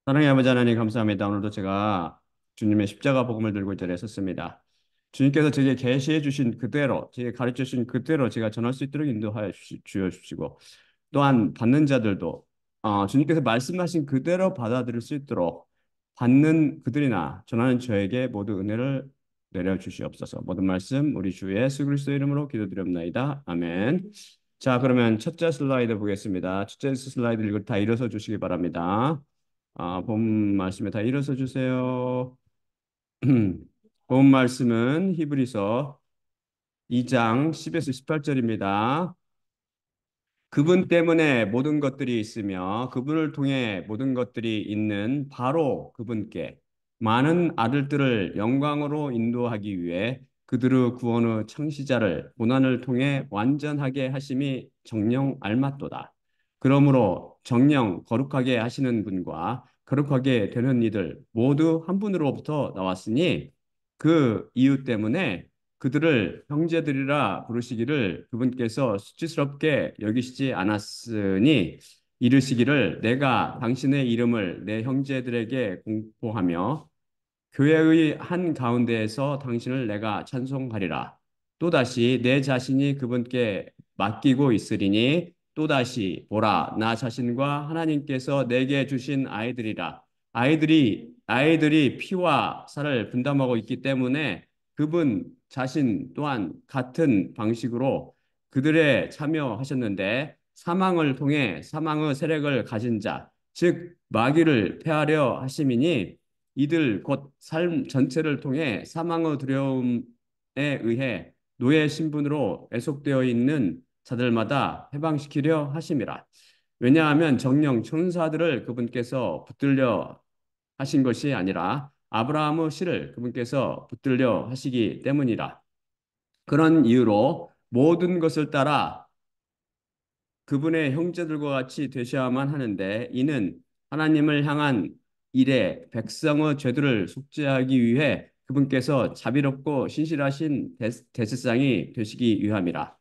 사랑의 아버지 하나님 감사합니다. 오늘도 제가 주님의 십자가 복음을 들고 이 자리에 섰습니다. 주님께서 제게 계시해 주신 그대로, 제게 가르쳐 주신 그대로 제가 전할 수 있도록 인도하여 주여 주시고, 또한 받는 자들도 주님께서 말씀하신 그대로 받아들일 수 있도록 받는 그들이나 전하는 저에게 모두 은혜를 내려 주시옵소서. 모든 말씀 우리 주 예수 그리스도 이름으로 기도드립니다. 아멘. 자, 그러면 첫째 슬라이드 보겠습니다. 첫째 슬라이드 이거 다 일어서 주시기 바랍니다. 본 말씀에 다 일어서 주세요. 본 말씀은 히브리서 2장 10에서 18절입니다. 그분 때문에 모든 것들이 있으며 그분을 통해 모든 것들이 있는 바로 그분께 많은 아들들을 영광으로 인도하기 위해 그들의 구원의 창시자를 고난을 통해 완전하게 하심이 정령 알맞도다. 그러므로 정령 거룩하게 하시는 분과 거룩하게 되는 이들 모두 한 분으로부터 나왔으니 그 이유 때문에 그들을 형제들이라 부르시기를 그분께서 수치스럽게 여기시지 않았으니 이르시기를 내가 당신의 이름을 내 형제들에게 공포하며 교회의 한 가운데에서 당신을 내가 찬송하리라. 또다시 내 자신이 그분께 맡기고 있으리니 또다시 보라 나 자신과 하나님께서 내게 주신 아이들이라. 아이들이 피와 살을 분담하고 있기 때문에 그분 자신 또한 같은 방식으로 그들에 참여하셨는데 사망을 통해 사망의 세력을 가진 자, 즉 마귀를 패하려 하심이니 이들 곧 삶 전체를 통해 사망의 두려움에 의해 노예 신분으로 애속되어 있는 자들마다 해방시키려 하심이라. 왜냐하면 정령 천사들을 그분께서 붙들려 하신 것이 아니라 아브라함의 씨를 그분께서 붙들려 하시기 때문이라. 그런 이유로 모든 것을 따라 그분의 형제들과 같이 되셔야만 하는데 이는 하나님을 향한 일에 백성의 죄들을 속죄하기 위해 그분께서 자비롭고 신실하신 대제사장이 되시기 위함이라.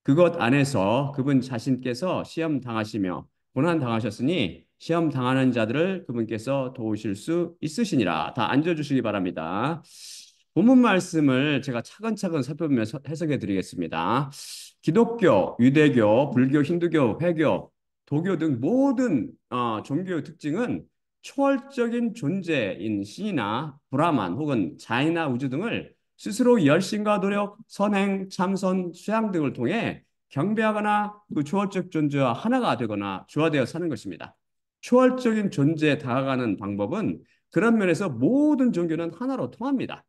그것 안에서 그분 자신께서 시험 당하시며 고난 당하셨으니 시험 당하는 자들을 그분께서 도우실 수 있으시니라. 다 앉아주시기 바랍니다. 본문 말씀을 제가 차근차근 살펴보면서 해석해 드리겠습니다. 기독교, 유대교, 불교, 힌두교, 회교, 도교 등 모든 종교의 특징은 초월적인 존재인 신이나 브라만 혹은 자이나 우주 등을 스스로 열심과 노력, 선행, 참선, 수양 등을 통해 경배하거나 그 초월적 존재와 하나가 되거나 조화되어 사는 것입니다. 초월적인 존재에 다가가는 방법은 그런 면에서 모든 종교는 하나로 통합니다.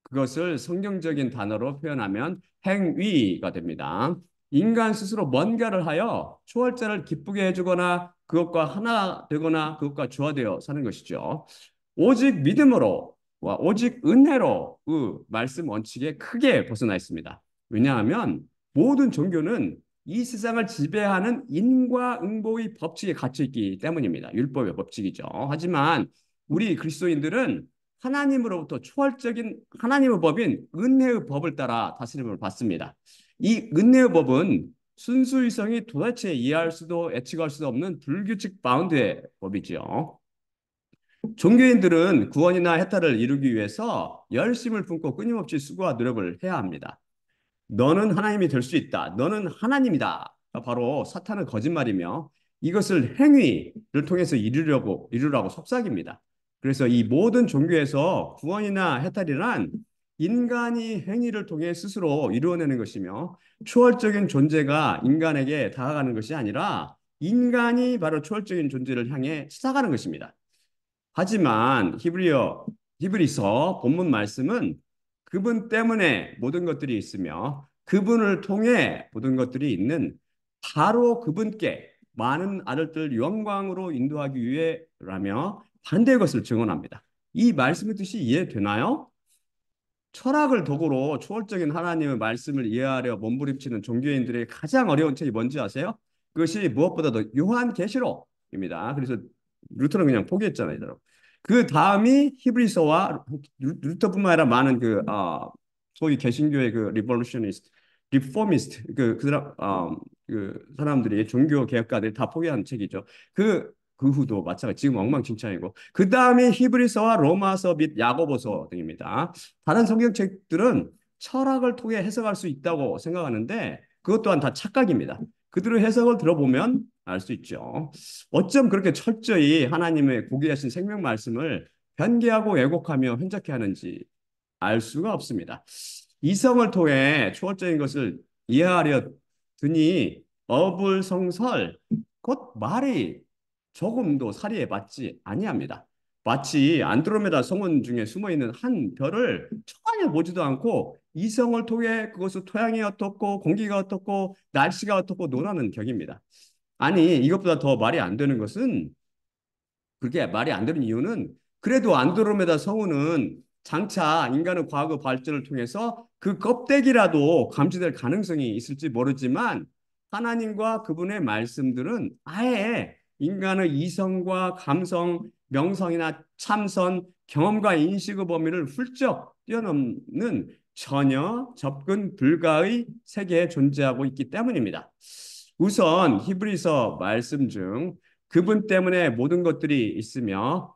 그것을 성경적인 단어로 표현하면 행위가 됩니다. 인간 스스로 뭔가를 하여 초월자를 기쁘게 해주거나 그것과 하나 되거나 그것과 조화되어 사는 것이죠. 오직 믿음으로 와 오직 은혜로 그 말씀 원칙에 크게 벗어나 있습니다. 왜냐하면 모든 종교는 이 세상을 지배하는 인과응보의 법칙에 갇혀 있기 때문입니다. 율법의 법칙이죠. 하지만 우리 그리스도인들은 하나님으로부터 초월적인 하나님의 법인 은혜의 법을 따라 다스림을 받습니다. 이 은혜의 법은 순수이성이 도대체 이해할 수도 예측할 수도 없는 불규칙 바운드의 법이지요. 종교인들은 구원이나 해탈을 이루기 위해서 열심을 품고 끊임없이 수고와 노력을 해야 합니다. 너는 하나님이 될 수 있다. 너는 하나님이다. 바로 사탄의 거짓말이며 이것을 행위를 통해서 이루라고 속삭입니다. 그래서 이 모든 종교에서 구원이나 해탈이란 인간이 행위를 통해 스스로 이루어내는 것이며 초월적인 존재가 인간에게 다가가는 것이 아니라 인간이 바로 초월적인 존재를 향해 찾아가는 것입니다. 하지만 히브리서 본문 말씀은 그분 때문에 모든 것들이 있으며 그분을 통해 모든 것들이 있는 바로 그분께 많은 아들들 영광으로 인도하기 위해라며 반대의 것을 증언합니다. 이 말씀의 뜻이 이해되나요? 철학을 도구로 초월적인 하나님의 말씀을 이해하려 몸부림치는 종교인들의 가장 어려운 책이 뭔지 아세요? 그것이 무엇보다도 요한계시록입니다. 그래서 루터는 그냥 포기했잖아요, 여러분. 그 다음이 히브리서와 루터뿐만 아니라 많은 소위 개신교의 그 리볼루셔니스트, 리포미스트 그 사람들이 종교 개혁가들이 다 포기한 책이죠. 그 후도 마찬가지 지금 엉망진창이고 그 다음에 히브리서와 로마서 및 야고보서 등입니다. 다른 성경책들은 철학을 통해 해석할 수 있다고 생각하는데 그것 또한 다 착각입니다. 그들의 해석을 들어보면 알 수 있죠. 어쩜 그렇게 철저히 하나님의 고귀하신 생명 말씀을 변개하고 왜곡하며 혼잡해 하는지 알 수가 없습니다. 이성을 통해 초월적인 것을 이해하려 드니 어불성설 곧 말이 조금도 사리에 맞지 아니합니다. 마치 안드로메다 성운 중에 숨어 있는 한 별을 전혀 보지도 않고 이성을 통해 그것을 토양이 어떻고 공기가 어떻고 날씨가 어떻고 논하는 격입니다. 아니 이것보다 더 말이 안 되는 것은 그렇게 말이 안 되는 이유는 그래도 안드로메다 성운은 장차 인간의 과거 발전을 통해서 그 껍데기라도 감지될 가능성이 있을지 모르지만 하나님과 그분의 말씀들은 아예 인간의 이성과 감성, 명성이나 참선, 경험과 인식의 범위를 훌쩍 뛰어넘는 전혀 접근 불가의 세계에 존재하고 있기 때문입니다. 우선 히브리서 말씀 중 그분 때문에 모든 것들이 있으며가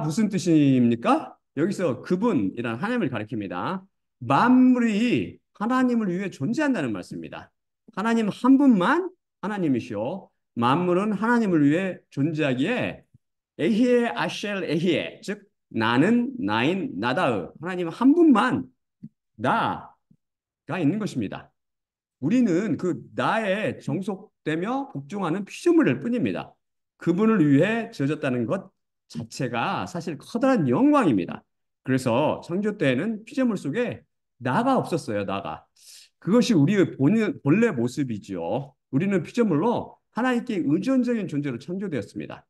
무슨 뜻입니까? 여기서 그분이란 하나님을 가리킵니다. 만물이 하나님을 위해 존재한다는 말씀입니다. 하나님 한 분만 하나님이시오. 만물은 하나님을 위해 존재하기에 에히에 아쉘 에히에 즉 나는 나인 나다의 하나님 한 분만 나가 있는 것입니다. 우리는 그 나에 정속되며 복종하는 피조물일 뿐입니다. 그분을 위해 지어졌다는 것 자체가 사실 커다란 영광입니다. 그래서 창조 때에는 피조물 속에 나가 없었어요. 나가. 그것이 우리의 본래 모습이지요. 우리는 피조물로 하나님께 의존적인 존재로 창조되었습니다.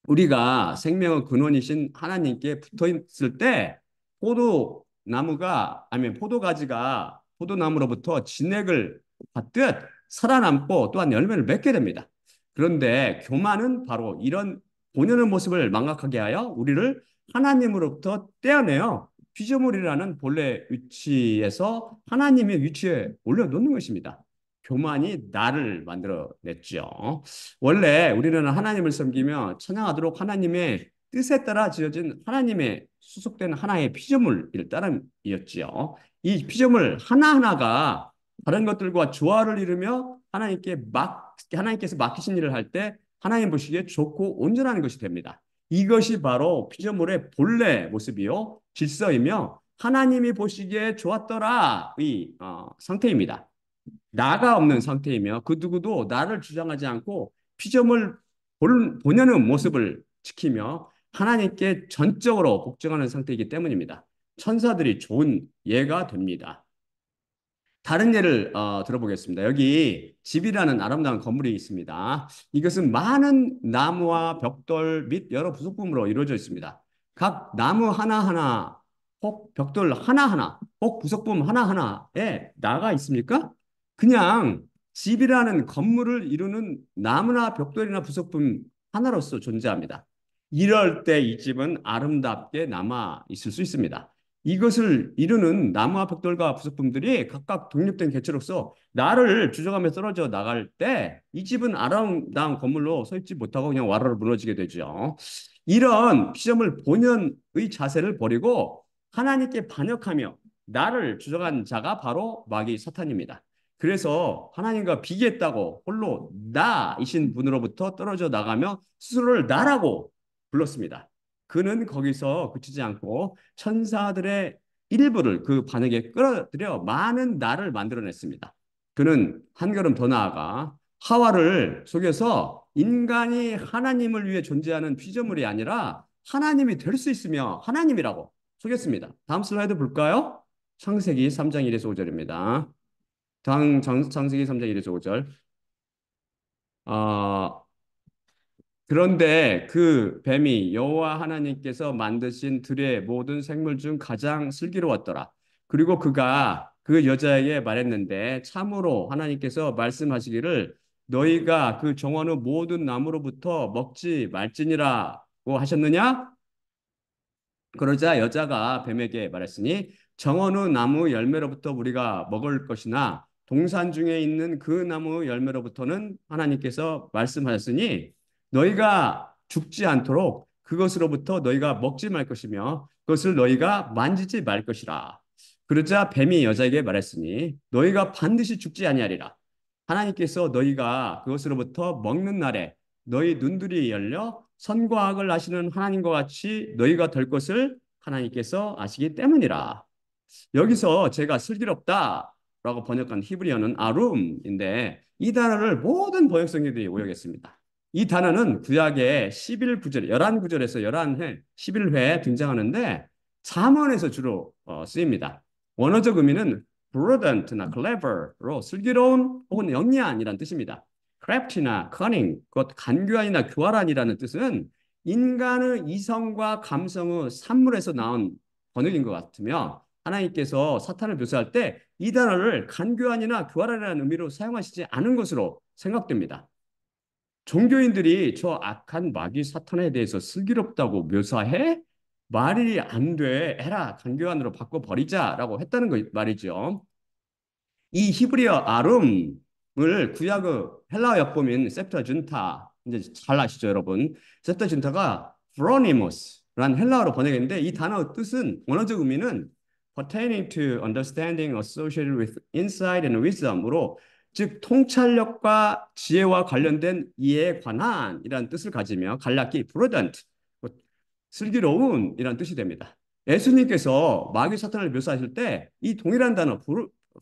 우리가 생명의 근원이신 하나님께 붙어 있을 때 포도나무가 아니면 포도가지가 포도나무로부터 진액을 받듯 살아남고 또한 열매를 맺게 됩니다. 그런데 교만은 바로 이런 본연의 모습을 망각하게 하여 우리를 하나님으로부터 떼어내어 피조물이라는 본래 위치에서 하나님의 위치에 올려놓는 것입니다. 교만이 나를 만들어냈죠. 원래 우리는 하나님을 섬기며 찬양하도록 하나님의 뜻에 따라 지어진 하나님의 수속된 하나의 피조물일 따름이었지요. 이 피조물 하나하나가 다른 것들과 조화를 이루며 하나님께서 맡기신 일을 할 때 하나님 보시기에 좋고 온전한 것이 됩니다. 이것이 바로 피조물의 본래 모습이요 질서이며 하나님이 보시기에 좋았더라의 상태입니다. 나가 없는 상태이며 그 누구도 나를 주장하지 않고 피조물 본연의 모습을 지키며 하나님께 전적으로 복종하는 상태이기 때문입니다. 천사들이 좋은 예가 됩니다. 다른 예를 들어보겠습니다. 여기 집이라는 아름다운 건물이 있습니다. 이것은 많은 나무와 벽돌 및 여러 부속품으로 이루어져 있습니다. 각 나무 하나하나, 혹 벽돌 하나하나, 혹 부속품 하나하나에 나가 있습니까? 그냥 집이라는 건물을 이루는 나무나 벽돌이나 부속품 하나로서 존재합니다. 이럴 때 이 집은 아름답게 남아 있을 수 있습니다. 이것을 이루는 나무와 벽돌과 부속품들이 각각 독립된 개체로서 나를 주저가며 떨어져 나갈 때 이 집은 아름다운 건물로 서 있지 못하고 그냥 와르르 무너지게 되죠. 이런 피조물 본연의 자세를 버리고 하나님께 반역하며 나를 주저간 자가 바로 마귀 사탄입니다. 그래서 하나님과 비교했다고 홀로 나이신 분으로부터 떨어져 나가며 스스로를 나라고 불렀습니다. 그는 거기서 그치지 않고 천사들의 일부를 그 반역에 끌어들여 많은 나를 만들어냈습니다. 그는 한 걸음 더 나아가 하와를 속여서 인간이 하나님을 위해 존재하는 피조물이 아니라 하나님이 될 수 있으며 하나님이라고 속였습니다. 다음 슬라이드 볼까요? 창세기 3장 1에서 5절입니다. 창세기 3장 1에서 5절. 그런데 그 뱀이 여호와 하나님께서 만드신 들의 모든 생물 중 가장 슬기로웠더라. 그리고 그가 그 여자에게 말했는데 참으로 하나님께서 말씀하시기를 너희가 그 정원의 모든 나무로부터 먹지 말지니라고 하셨느냐? 그러자 여자가 뱀에게 말했으니 정원의 나무 열매로부터 우리가 먹을 것이나 동산 중에 있는 그 나무 열매로부터는 하나님께서 말씀하셨으니 너희가 죽지 않도록 그것으로부터 너희가 먹지 말 것이며 그것을 너희가 만지지 말 것이라. 그러자 뱀이 여자에게 말했으니 너희가 반드시 죽지 아니하리라. 하나님께서 너희가 그것으로부터 먹는 날에 너희 눈들이 열려 선과 악을 아시는 하나님과 같이 너희가 될 것을 하나님께서 아시기 때문이라. 여기서 제가 슬기롭다라고 번역한 히브리어는 아룸인데 이 단어를 모든 번역성들이 오역했습니다. 이 단어는 구약의 11구절, 11구절에서 11회, 11회에 등장하는데 잠언에서 주로 쓰입니다. 원어적 의미는 prudent나 clever로 슬기로운 혹은 영리한이라는 뜻입니다. crafty나 cunning, 곧 간교한이나 교활한이라는 뜻은 인간의 이성과 감성의 산물에서 나온 번역인 것 같으며 하나님께서 사탄을 묘사할 때 이 단어를 간교한이나 교활한이라는 의미로 사용하시지 않은 것으로 생각됩니다. 종교인들이 저 악한 마귀 사탄에 대해서 슬기롭다고 묘사해 말이 안 돼, 에라, 간교한으로 바꿔버리자라고 했다는 거 말이죠. 이 히브리어 아름을 구약의 헬라어 역법인 septuaginta 이제 잘 아시죠, 여러분? septuaginta가 프로니모스라는 헬라어로 번역했는데 이 단어의 뜻은 원어적 의미는 pertaining to understanding associated with insight and wisdom으로 즉 통찰력과 지혜와 관련된 이해에 관한이라는 뜻을 가지며 간략히 prudent 슬기로운이라는 뜻이 됩니다. 예수님께서 마귀 사탄을 묘사하실 때 이 동일한 단어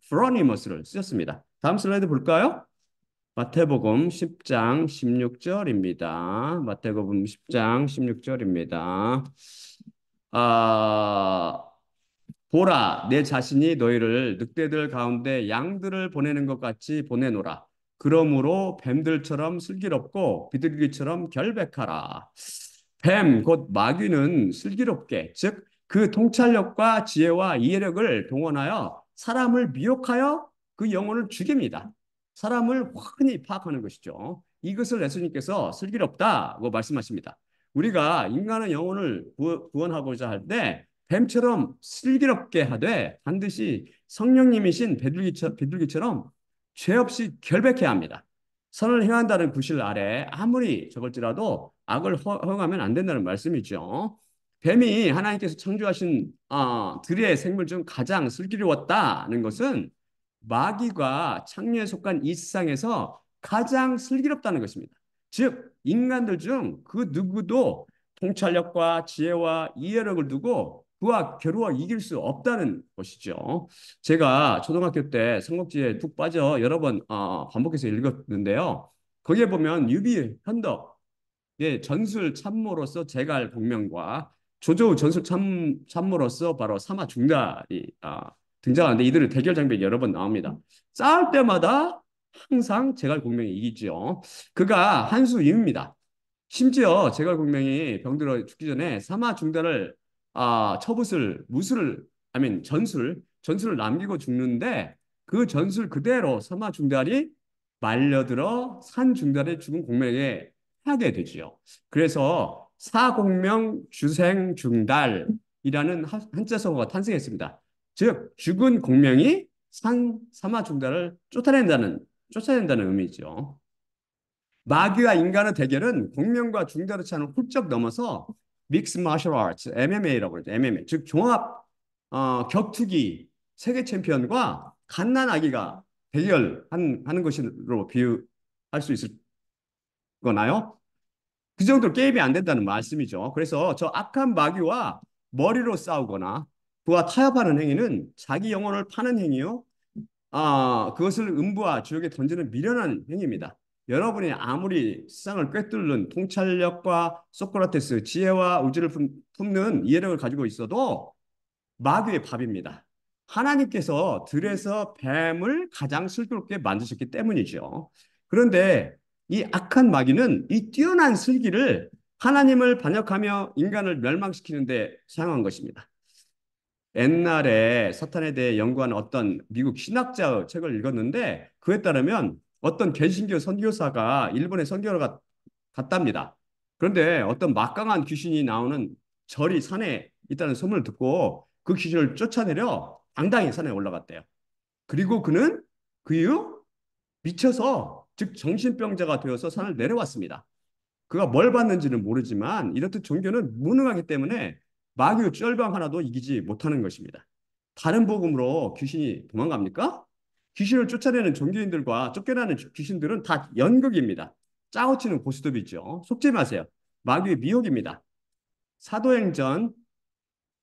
프로니머스를 쓰셨습니다. 다음 슬라이드 볼까요? 마태복음 10장 16절입니다. 마태복음 10장 16절입니다. 아, 보라, 내 자신이 너희를 늑대들 가운데 양들을 보내는 것 같이 보내노라. 그러므로 뱀들처럼 슬기롭고 비둘기처럼 결백하라. 뱀, 곧 마귀는 슬기롭게, 즉 그 통찰력과 지혜와 이해력을 동원하여 사람을 미혹하여 그 영혼을 죽입니다. 사람을 환히 파악하는 것이죠. 이것을 예수님께서 슬기롭다고 말씀하십니다. 우리가 인간의 영혼을 구원하고자 할 때 뱀처럼 슬기롭게 하되 반드시 성령님이신 비둘기처럼 죄 없이 결백해야 합니다. 선을 행한다는 구실 아래 아무리 적을지라도 악을 허용하면 안 된다는 말씀이죠. 뱀이 하나님께서 창조하신 들의 생물 중 가장 슬기로웠다는 것은 마귀가 창녀에 속한 이 세상에서 가장 슬기롭다는 것입니다. 즉 인간들 중 그 누구도 통찰력과 지혜와 이해력을 두고 그와 겨루어 이길 수 없다는 것이죠. 제가 초등학교 때 삼국지에 푹 빠져 여러 번 반복해서 읽었는데요. 거기에 보면 유비 현덕의 전술 참모로서 제갈 공명과 조조의 전술 참모로서 바로 사마 중달이 등장하는데 이들의 대결 장면이 여러 번 나옵니다. 싸울 때마다 항상 제갈 공명이 이기죠. 그가 한수임입니다. 심지어 제갈공명이 병들어 죽기 전에 사마 중달을 처붓을 무술을 아민 전술을 남기고 죽는데 그 전술 그대로 사마 중달이 말려들어 산 중달에 죽은 공명에 하게 되지요. 그래서 사공명 주생 중달이라는 한자성어가 탄생했습니다. 즉 죽은 공명이 산 사마 중달을 쫓아낸다는 의미죠. 마귀와 인간의 대결은 공명과 중다르 차는 훌쩍 넘어서 믹스 마셜 아츠 MMA라고 그러죠. MMA 즉 종합 격투기 세계 챔피언과 갓난 아기가 대결하는 것으로 비유할 수 있을 거나요? 그 정도 게임이 안 된다는 말씀이죠. 그래서 저 악한 마귀와 머리로 싸우거나 그와 타협하는 행위는 자기 영혼을 파는 행위요. 그것을 음부와 지옥에 던지는 미련한 행위입니다. 여러분이 아무리 세상을 꿰뚫는 통찰력과 소크라테스, 지혜와 의지를 품는 이해력을 가지고 있어도 마귀의 밥입니다. 하나님께서 들에서 뱀을 가장 슬기롭게 만드셨기 때문이죠. 그런데 이 악한 마귀는 이 뛰어난 슬기를 하나님을 반역하며 인간을 멸망시키는데 사용한 것입니다. 옛날에 사탄에 대해 연구한 어떤 미국 신학자의 책을 읽었는데 그에 따르면 어떤 개신교 선교사가 일본에 선교를 갔답니다. 그런데 어떤 막강한 귀신이 나오는 절이 산에 있다는 소문을 듣고 그 귀신을 쫓아내려 당당히 산에 올라갔대요. 그리고 그는 그 이후 미쳐서 즉 정신병자가 되어서 산을 내려왔습니다. 그가 뭘 받는지는 모르지만 이렇듯 종교는 무능하기 때문에 마귀의 쫄병 하나도 이기지 못하는 것입니다. 다른 복음으로 귀신이 도망갑니까? 귀신을 쫓아내는 종교인들과 쫓겨나는 귀신들은 다 연극입니다. 짜고치는 고스톱이죠. 속지 마세요. 마귀의 미혹입니다. 사도행전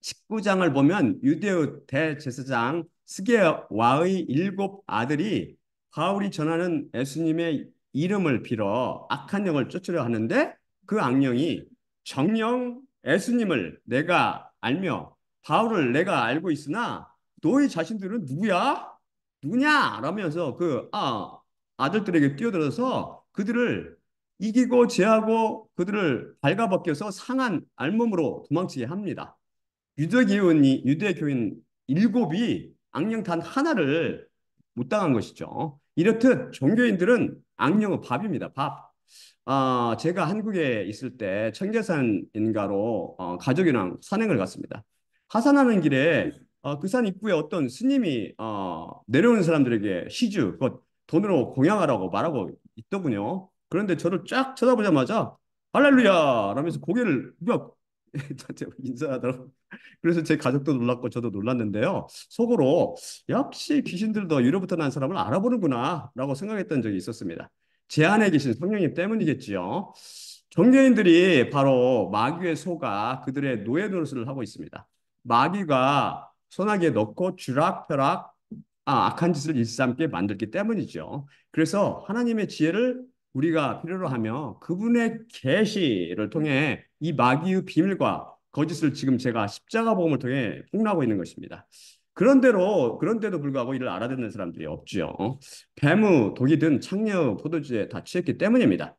19장을 보면 유대의 대제사장 스게와의 일곱 아들이 바울이 전하는 예수님의 이름을 빌어 악한 영을 쫓으려 하는데 그 악령이 정령 예수님을 내가 알며 바울을 내가 알고 있으나 너희 자신들은 누구야? 누구냐? 라면서 아들들에게 뛰어들어서 그들을 이기고 제하고 그들을 발가벗겨서 상한 알몸으로 도망치게 합니다. 유대교인 일곱이 악령 단 하나를 못 당한 것이죠. 이렇듯 종교인들은 악령의 밥입니다. 밥. 제가 한국에 있을 때 청계산 인가로 가족이랑 산행을 갔습니다. 하산하는 길에 그 산 입구에 어떤 스님이 내려오는 사람들에게 시주, 그 돈으로 공양하라고 말하고 있더군요. 그런데 저를 쫙 쳐다보자마자 할렐루야! 라면서 고개를 몇 인사하더라고요. 그래서 제 가족도 놀랐고 저도 놀랐는데요. 속으로 역시 귀신들도 유로부터 난 사람을 알아보는구나 라고 생각했던 적이 있었습니다. 제 안에 계신 성령님 때문이겠지요. 종교인들이 바로 마귀의 소가 그들의 노예 노릇을 하고 있습니다. 마귀가 소나기에 넣고 쥐락펴락 악한 짓을 일삼게 만들기 때문이죠. 그래서 하나님의 지혜를 우리가 필요로 하며 그분의 계시를 통해 이 마귀의 비밀과 거짓을 지금 제가 십자가 복음을 통해 폭로하고 있는 것입니다. 그런데도 불구하고 이를 알아듣는 사람들이 없지요. 뱀의 독이든 창녀의 포도주에 다 취했기 때문입니다.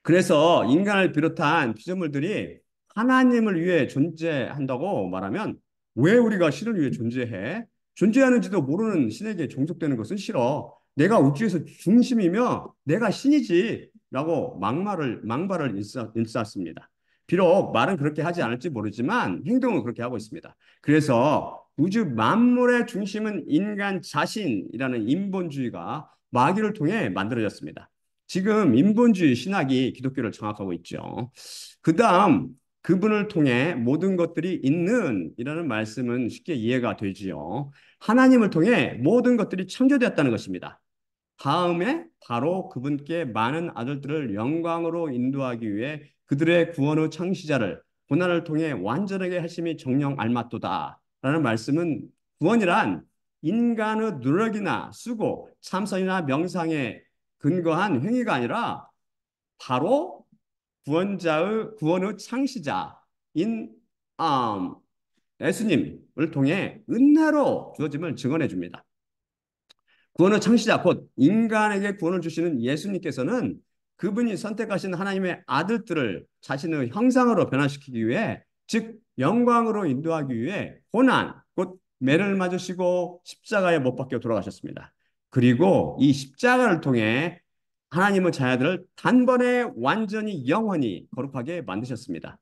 그래서 인간을 비롯한 피조물들이 하나님을 위해 존재한다고 말하면 왜 우리가 신을 위해 존재해? 존재하는지도 모르는 신에게 종속되는 것은 싫어. 내가 우주에서 중심이며 내가 신이지. 라고 망발을 일삼습니다. 비록 말은 그렇게 하지 않을지 모르지만 행동은 그렇게 하고 있습니다. 그래서 우주 만물의 중심은 인간 자신이라는 인본주의가 마귀를 통해 만들어졌습니다. 지금 인본주의 신학이 기독교를 장악하고 있죠. 그 다음 그분을 통해 모든 것들이 있는 이라는 말씀은 쉽게 이해가 되지요. 하나님을 통해 모든 것들이 창조되었다는 것입니다. 다음에 바로 그분께 많은 아들들을 영광으로 인도하기 위해 그들의 구원의 창시자를 고난을 통해 완전하게 하심이 정령 알맞도다 라는 말씀은 구원이란 인간의 노력이나 수고, 참선이나 명상에 근거한 행위가 아니라 바로 구원의 창시자인 예수님을 통해 은혜로 주어짐을 증언해 줍니다. 구원의 창시자 곧 인간에게 구원을 주시는 예수님께서는 그분이 선택하신 하나님의 아들들을 자신의 형상으로 변화시키기 위해 즉 영광으로 인도하기 위해 고난 곧 매를 맞으시고 십자가에 못 박혀 돌아가셨습니다. 그리고 이 십자가를 통해 하나님의 자녀들을 단번에 완전히 영원히 거룩하게 만드셨습니다.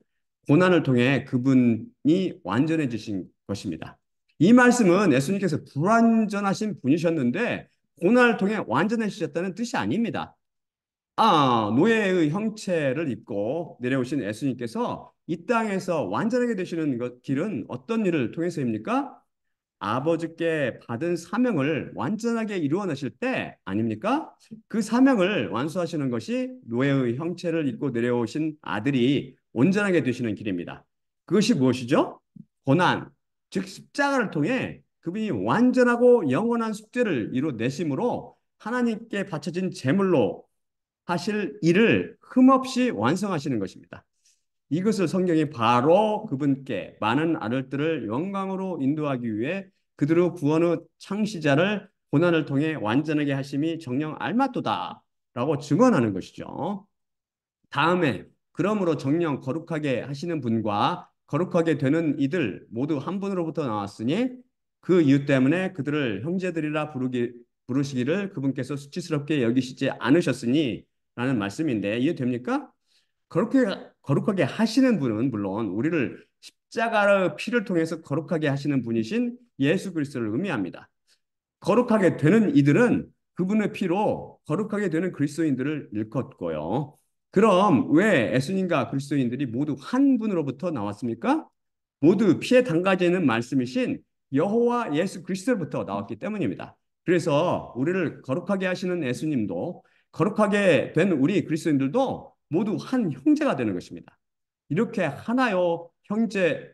고난을 통해 그분이 완전해지신 것입니다. 이 말씀은 예수님께서 불완전하신 분이셨는데 고난을 통해 완전해지셨다는 뜻이 아닙니다. 노예의 형체를 입고 내려오신 예수님께서 이 땅에서 완전하게 되시는 길은 어떤 일을 통해서입니까? 아버지께 받은 사명을 완전하게 이루어내실 때 아닙니까? 그 사명을 완수하시는 것이 노예의 형체를 입고 내려오신 아들이 온전하게 되시는 길입니다. 그것이 무엇이죠? 고난, 즉 십자가를 통해 그분이 완전하고 영원한 숙제를 이루어내심으로 하나님께 바쳐진 제물로 하실 일을 흠없이 완성하시는 것입니다. 이것을 성경이 바로 그분께 많은 아들들을 영광으로 인도하기 위해 그들의 구원의 창시자를 고난을 통해 완전하게 하심이 정녕 알맞도다라고 증언하는 것이죠. 다음에 그러므로 정녕 거룩하게 하시는 분과 거룩하게 되는 이들 모두 한 분으로부터 나왔으니 그 이유 때문에 그들을 형제들이라 부르시기를 그분께서 수치스럽게 여기시지 않으셨으니 라는 말씀인데 이해됩니까? 거룩하게 하시는 분은 물론 우리를 십자가의 피를 통해서 거룩하게 하시는 분이신 예수 그리스도를 의미합니다. 거룩하게 되는 이들은 그분의 피로 거룩하게 되는 그리스도인들을 일컫고요. 그럼 왜 예수님과 그리스도인들이 모두 한 분으로부터 나왔습니까? 모두 피에 담가지는 말씀이신 여호와 예수 그리스도로부터 나왔기 때문입니다. 그래서 우리를 거룩하게 하시는 예수님도 거룩하게 된 우리 그리스도인들도 모두 한 형제가 되는 것입니다. 이렇게 하나요 형제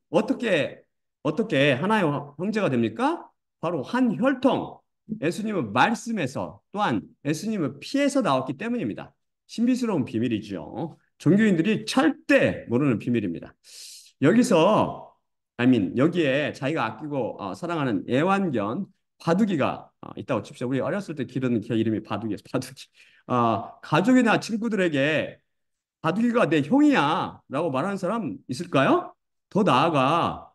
어떻게 하나요 형제가 됩니까? 바로 한 혈통 예수님의 말씀에서 또한 예수님의 피에서 나왔기 때문입니다. 신비스러운 비밀이죠. 종교인들이 절대 모르는 비밀입니다. 여기서 여기에 자기가 아끼고 사랑하는 애완견 바둑이가 있다고 칩시다. 우리 어렸을 때 기르는 개 이름이 바둑이었어. 바둑이. 가족이나 친구들에게 바둑이가 내 형이야 라고 말하는 사람 있을까요? 더 나아가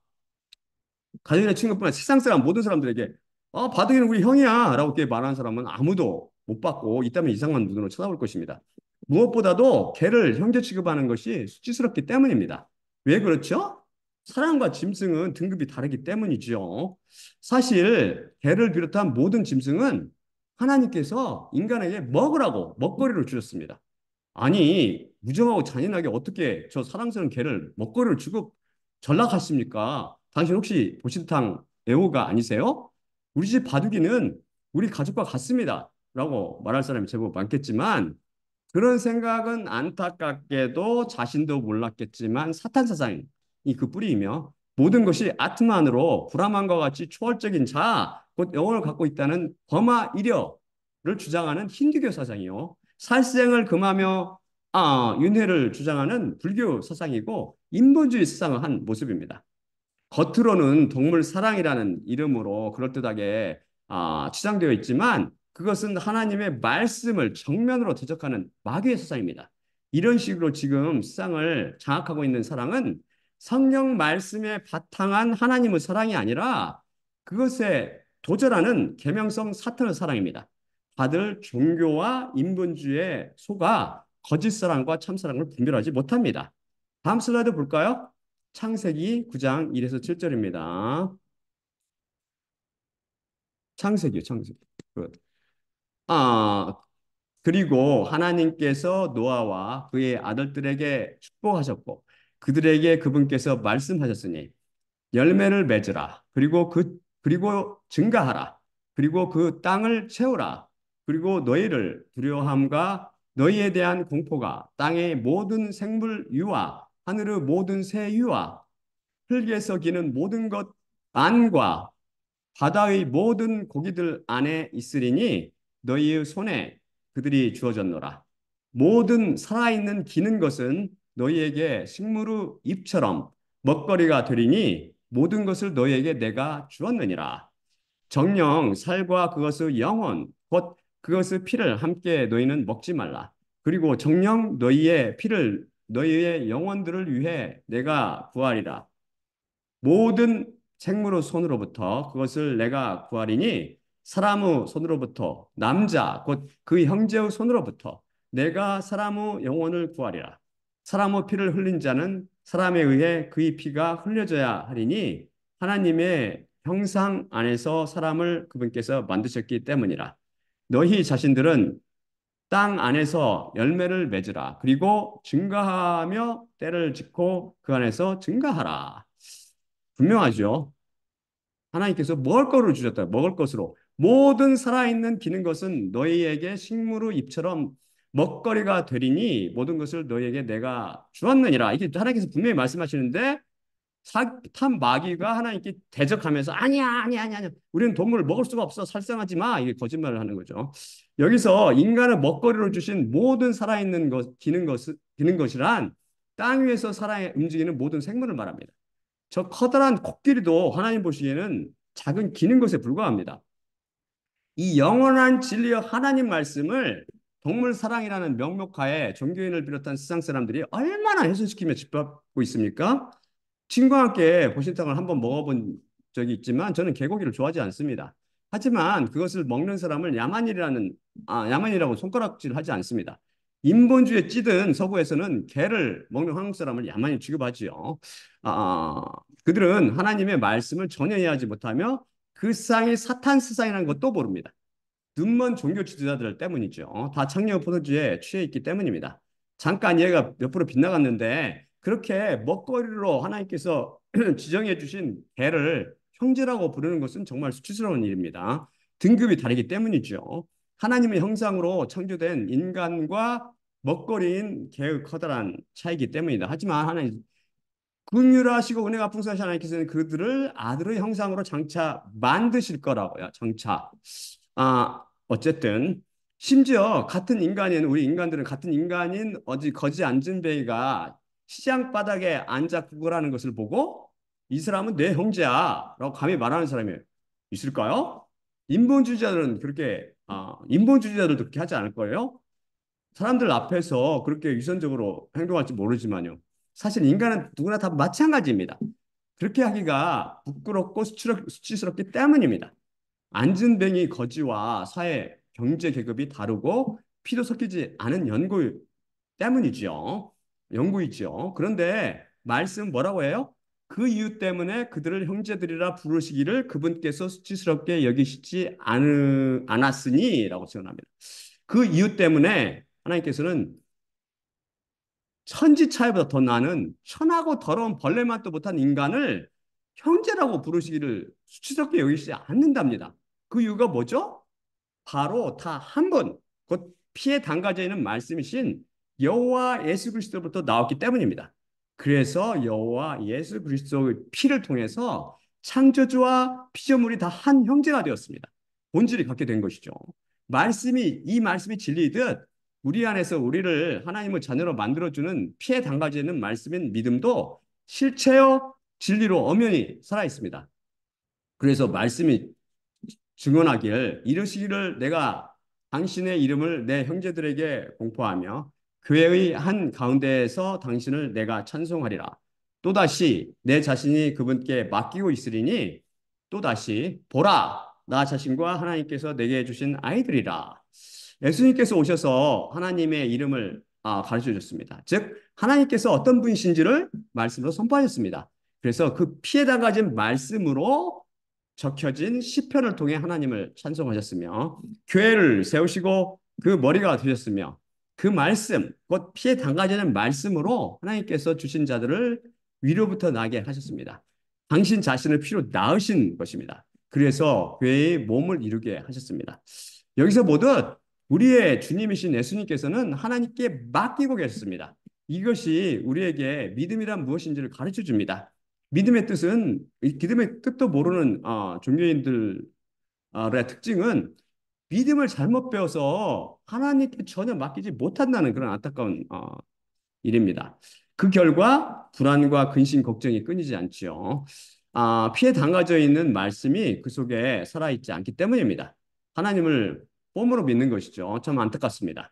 가족이나 친구뿐만 아니라 세상 사람 모든 사람들에게 바둑이는 우리 형이야 라고 이렇게 말하는 사람은 아무도 못 받고 있다면 이상한 눈으로 쳐다볼 것입니다. 무엇보다도 개를 형제 취급하는 것이 수치스럽기 때문입니다. 왜 그렇죠? 사람과 짐승은 등급이 다르기 때문이죠. 사실 개를 비롯한 모든 짐승은 하나님께서 인간에게 먹으라고 먹거리를 주셨습니다. 아니, 무정하고 잔인하게 어떻게 저 사랑스러운 개를 먹거리를 주고 전락하십니까? 당신 혹시 보신탕 애호가 아니세요? 우리 집 바둑이는 우리 가족과 같습니다. 라고 말할 사람이 제법 많겠지만 그런 생각은 안타깝게도 자신도 몰랐겠지만 사탄 사상이 그 뿌리이며 모든 것이 아트만으로 브라만과 같이 초월적인 자, 곧 영혼을 갖고 있다는 범아 이려를 주장하는 힌두교 사상이요. 살생을 금하며 윤회를 주장하는 불교 사상이고 인본주의 사상을 한 모습입니다. 겉으로는 동물 사랑이라는 이름으로 그럴듯하게 치장되어 있지만 그것은 하나님의 말씀을 정면으로 대적하는 마귀의 사상입니다. 이런 식으로 지금 세상을 장악하고 있는 사랑은 성령 말씀에 바탕한 하나님의 사랑이 아니라 그것에 도전하는 계명성 사탄의 사랑입니다. 다들 종교와 인본주의에 속아 거짓 사랑과 참 사랑을 분별하지 못합니다. 다음 슬라이드 볼까요? 창세기 9장 1에서 7절입니다. 창세기요, 창세기. 아, 그리고 하나님께서 노아와 그의 아들들에게 축복하셨고 그들에게 그분께서 말씀하셨으니 열매를 맺으라. 그리고 증가하라. 그리고 그 땅을 채우라. 그리고 너희를 두려움과 너희에 대한 공포가 땅의 모든 생물 유와 하늘의 모든 새 유와 흙에서 기는 모든 것 안과 바다의 모든 고기들 안에 있으리니 너희의 손에 그들이 주어졌노라. 모든 살아있는 기는 것은 너희에게 식물의 잎처럼 먹거리가 되리니 모든 것을 너희에게 내가 주었느니라. 정령 살과 그것의 영혼 곧 그것의 피를 함께 너희는 먹지 말라. 그리고 정령 너희의 피를 너희의 영혼들을 위해 내가 구하리라. 모든 생물의 손으로부터 그것을 내가 구하리니 사람의 손으로부터 남자 곧 그 형제의 손으로부터 내가 사람의 영혼을 구하리라. 사람의 피를 흘린 자는 사람에 의해 그의 피가 흘려져야 하리니 하나님의 형상 안에서 사람을 그분께서 만드셨기 때문이라. 너희 자신들은 땅 안에서 열매를 맺으라. 그리고 증가하며 때를 짓고 그 안에서 증가하라. 분명하죠. 하나님께서 먹을 거를 주셨다. 먹을 것으로. 모든 살아있는 기는 것은 너희에게 식물의 잎처럼 먹거리가 되리니 모든 것을 너희에게 내가 주었느니라. 이게 하나님께서 분명히 말씀하시는데 사탄 마귀가 하나님께 대적하면서 아니야. 우리는 동물을 먹을 수가 없어. 살상하지 마. 이게 거짓말을 하는 거죠. 여기서 인간을 먹거리로 주신 모든 살아있는 기는 것이란 땅 위에서 살아 움직이는 모든 생물을 말합니다. 저 커다란 코끼리도 하나님 보시기에는 작은 기는 것에 불과합니다. 이 영원한 진리의 하나님 말씀을 동물 사랑이라는 명목하에 종교인을 비롯한 세상 사람들이 얼마나 훼손시키며 짓밟고 있습니까? 친구와 함께 보신탕을 한번 먹어본 적이 있지만 저는 개고기를 좋아하지 않습니다. 하지만 그것을 먹는 사람을 야만이라고 손가락질하지 않습니다. 인본주의에 찌든 서구에서는 개를 먹는 한국 사람을 야만인 취급하지요. 아, 그들은 하나님의 말씀을 전혀 이해하지 못하며 그 세상이 사탄 세상이라는 것도 모릅니다. 눈먼 종교 지도자들 때문이죠. 다 창녀 포도주에 취해 있기 때문입니다. 잠깐 얘가 옆으로 빗나갔는데 그렇게 먹거리로 하나님께서 지정해 주신 개를 형제라고 부르는 것은 정말 수치스러운 일입니다. 등급이 다르기 때문이죠. 하나님의 형상으로 창조된 인간과 먹거리인 개의 커다란 차이기 때문이다. 하지만 하나님 긍휼하시고 은혜가 풍성하신 하나님께서는 그들을 아들의 형상으로 장차 만드실 거라고요. 장차. 어쨌든 심지어 같은 인간인 우리 인간들은 같은 인간인 어디 거지 안진뱅이가 시장 바닥에 앉아 구걸하는 것을 보고 이 사람은 내 형제야라고 감히 말하는 사람이 있을까요? 인본주의자들도 그렇게 하지 않을 거예요. 사람들 앞에서 그렇게 위선적으로 행동할지 모르지만요. 사실 인간은 누구나 다 마찬가지입니다. 그렇게 하기가 부끄럽고 수치스럽기 때문입니다. 안진뱅이 거지와 사회, 경제 계급이 다르고 피도 섞이지 않은 연구 때문이죠. 연구이죠. 그런데 말씀 뭐라고 해요? 그 이유 때문에 그들을 형제들이라 부르시기를 그분께서 수치스럽게 여기시지 않았으니라고 증언합니다. 그 이유 때문에 하나님께서는 천지 차이보다 더 나는 천하고 더러운 벌레만 도 못한 인간을 형제라고 부르시기를 수치스럽게 여기시지 않는답니다. 그 이유가 뭐죠? 바로 다 한 분, 곧 피에 담가져 있는 말씀이신 여호와 예수 그리스도부터 나왔기 때문입니다. 그래서 여호와 예수 그리스도의 피를 통해서 창조주와 피조물이 다 한 형제가 되었습니다. 본질이 갖게 된 것이죠. 이 말씀이 진리이듯 우리 안에서 우리를 하나님의 자녀로 만들어주는 피에 담가져 있는 말씀인 믿음도 실체요 진리로 엄연히 살아 있습니다. 그래서 말씀이 증언하길 이르시기를 내가 당신의 이름을 내 형제들에게 공포하며 교회의 한 가운데에서 당신을 내가 찬송하리라. 또다시 내 자신이 그분께 맡기고 있으리니 또다시 보라 나 자신과 하나님께서 내게 주신 아이들이라. 예수님께서 오셔서 하나님의 이름을 가르쳐 줬습니다. 즉 하나님께서 어떤 분이신지를 말씀으로 선포하셨습니다. 그래서 그 피에다 가진 말씀으로 적혀진 시편을 통해 하나님을 찬송하셨으며 교회를 세우시고 그 머리가 되셨으며 그 말씀 곧 피에 담가지는 말씀으로 하나님께서 주신 자들을 위로부터 나게 하셨습니다. 당신 자신을 피로 낳으신 것입니다. 그래서 교회의 몸을 이루게 하셨습니다. 여기서 모두 우리의 주님이신 예수님께서는 하나님께 맡기고 계셨습니다. 이것이 우리에게 믿음이란 무엇인지를 가르쳐 줍니다. 믿음의 뜻도 모르는 종교인들의 특징은 믿음을 잘못 배워서 하나님께 전혀 맡기지 못한다는 그런 안타까운 일입니다. 그 결과 불안과 근심, 걱정이 끊이지 않지요. 피해 당가져 있는 말씀이 그 속에 살아있지 않기 때문입니다. 하나님을 뽐으로 믿는 것이죠. 참 안타깝습니다.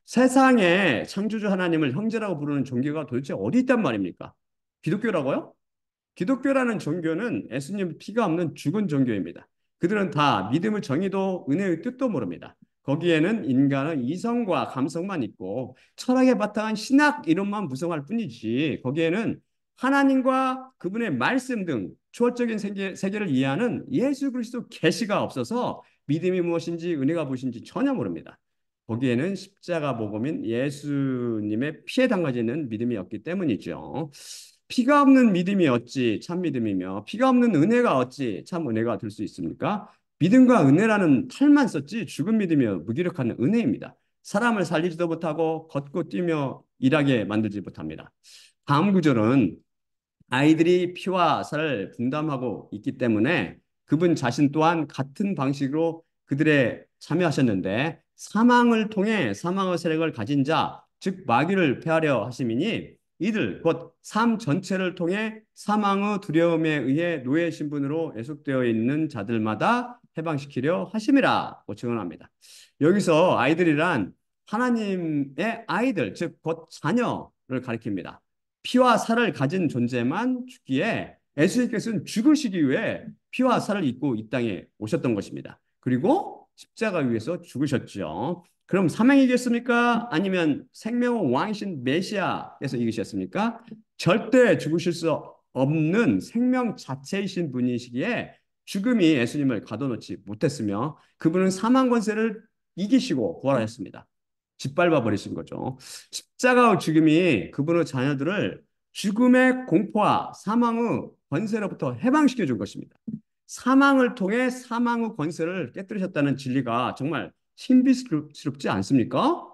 세상에 창조주 하나님을 형제라고 부르는 종교가 도대체 어디 있단 말입니까? 기독교라고요? 기독교라는 종교는 예수님 피가 없는 죽은 종교입니다. 그들은 다 믿음의 정의도 은혜의 뜻도 모릅니다. 거기에는 인간의 이성과 감성만 있고 철학에 바탕한 신학 이론만 무성할 뿐이지 거기에는 하나님과 그분의 말씀 등 초월적인 세계를 이해하는 예수 그리스도 계시가 없어서 믿음이 무엇인지 은혜가 무엇인지 전혀 모릅니다. 거기에는 십자가 복음인 예수님의 피에 담가져 있는 믿음이 없기 때문이죠. 피가 없는 믿음이 어찌 참 믿음이며 피가 없는 은혜가 어찌 참 은혜가 될 수 있습니까? 믿음과 은혜라는 탈만 썼지 죽은 믿음이여 무기력한 은혜입니다. 사람을 살리지도 못하고 걷고 뛰며 일하게 만들지 못합니다. 다음 구절은 아이들이 피와 살을 분담하고 있기 때문에 그분 자신 또한 같은 방식으로 그들의 참여하셨는데 사망을 통해 사망의 세력을 가진 자, 즉 마귀를 패하려 하심이니 이들 곧 삶 전체를 통해 사망의 두려움에 의해 노예 신분으로 예속되어 있는 자들마다 해방시키려 하심이라고 증언합니다. 여기서 아이들이란 하나님의 아이들, 즉 곧 자녀를 가리킵니다. 피와 살을 가진 존재만 죽기에 예수님께서는 죽으시기 위해 피와 살을 입고 이 땅에 오셨던 것입니다. 그리고 십자가 위에서 죽으셨죠. 그럼 사명이겠습니까? 아니면 생명의 왕이신 메시아에서 이기셨습니까? 절대 죽으실 수 없는 생명 자체이신 분이시기에 죽음이 예수님을 가둬놓지 못했으며 그분은 사망 권세를 이기시고 부활하셨습니다. 짓밟아 버리신 거죠. 십자가 죽음이 그분의 자녀들을 죽음의 공포와 사망의 권세로부터 해방시켜 준 것입니다. 사망을 통해 사망의 권세를 깨뜨리셨다는 진리가 정말 신비스럽지 않습니까?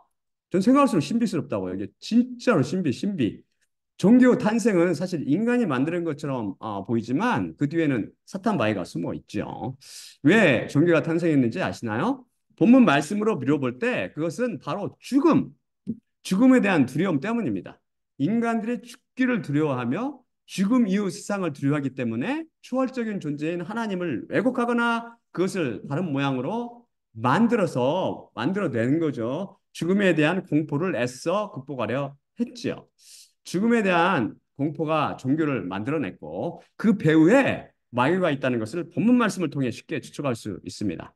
전 생각할수록 신비스럽다고요. 이게 진짜로 신비. 종교 탄생은 사실 인간이 만드는 것처럼 보이지만 그 뒤에는 사탄 바위가 숨어 있죠. 왜 종교가 탄생했는지 아시나요? 본문 말씀으로 미뤄볼 때 그것은 바로 죽음에 대한 두려움 때문입니다. 인간들이 죽기를 두려워하며 죽음 이후 세상을 두려워하기 때문에 초월적인 존재인 하나님을 왜곡하거나 그것을 다른 모양으로 만들어낸 거죠. 죽음에 대한 공포를 애써 극복하려 했지요. 죽음에 대한 공포가 종교를 만들어냈고 그 배후에 마귀가 있다는 것을 본문 말씀을 통해 쉽게 추측할 수 있습니다.